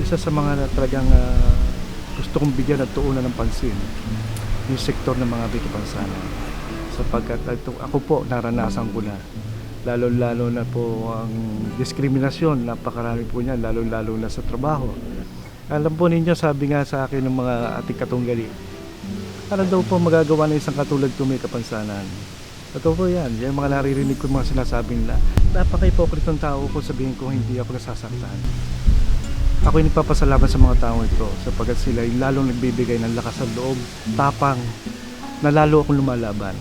isa sa mga talagang gusto kong bigyan at tuunan ng pansin yung sektor ng mga Bikipangsanan, sapagkat ako po naranasan ko na, lalo-lalo na po ang diskriminasyon, napakarami po niyan, lalo-lalo na sa trabaho. Alam po ninyo, sabi nga sa akin ng mga ating katunggali, ano daw po magagawa ng isang katulad ko may kapansanan? Totoo po yan, yung mga naririnig ko mga sinasabi nila, napaka-hipokritong tao ko sabihin ko hindi ako nasasaktan. Ako yung nagpapasalamat sa mga tao ito sapagkat sila yung lalong nagbibigay ng lakas ng loob, tapang, na lalo akong lumalaban.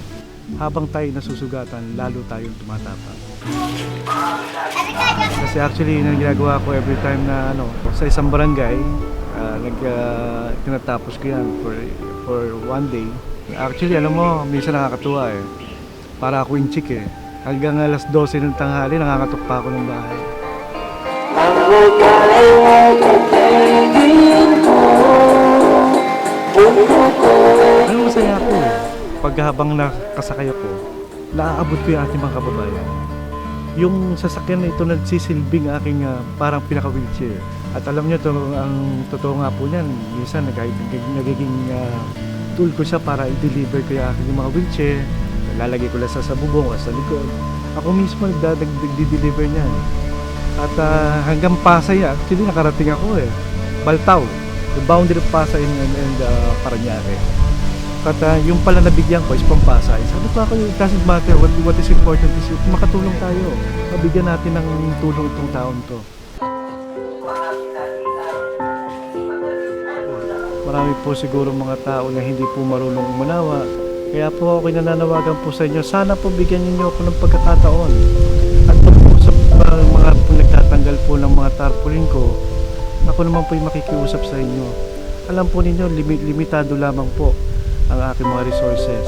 Habang tayo nasusugatan, lalo tayong tumatapang. Kasi actually, yung ginagawa ko every time na sa isang barangay, tinatapos ko yan for one day. Actually, alam mo, minsan nakakatuwa eh. Para ako yung chick eh. Hanggang alas 12 ng tanghali, nakakatok pa ako ng bahay. Ano masaya ako eh. Pag habang nakasakay ako, naaabot ko yung ating mga kababayan. Yung sasakyan na ito nagsisilbing aking parang pinaka-wheelchair. At alam nyo, ang totoo nga po niyan, minsan nagiging tool ko siya para i-deliver ko yung aking mga wheelchair. Lalagay ko lang sa bubong o sa likod. Ako mismo nagdi-deliver niyan. At hanggang Pasay, actually nakarating ako eh. Baltaw, the boundary of Pasay and Parañaque. At yung pala nabigyan ko is Pampasay. Sabi ko ako, it doesn't matter, what is important is makatulong tayo. Mabigyan natin ng tulong itong taon to. Marami po siguro mga tao na hindi po marunong umunawa. Kaya po ako nananawagan po sa inyo, sana po bigyan niyo ako ng pagkakataon. At po sa mga nagtatanggal po ng mga tarpaulin ko, ako naman po yung makikiusap sa inyo. Alam po ninyo, limitado lamang po ang aking mga resources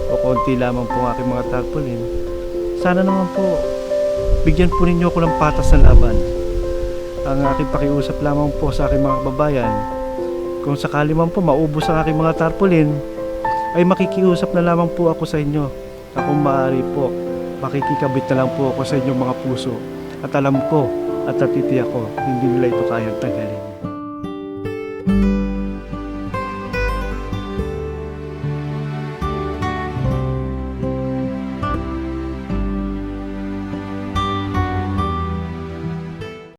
o konti lamang po ang aking mga tarpaulin. Sana naman po bigyan po ninyo ako ng patas na laban. Ang aking pakiusap lamang po sa aking mga kababayan, kung sakali man po maubos ang aking mga tarpaulin, ay makikiusap na lamang po ako sa inyo. Kung maaari po, makikikabit na lang po ako sa inyong mga puso. At alam ko at natitiyak ko, hindi nila ito kayang tanggalin.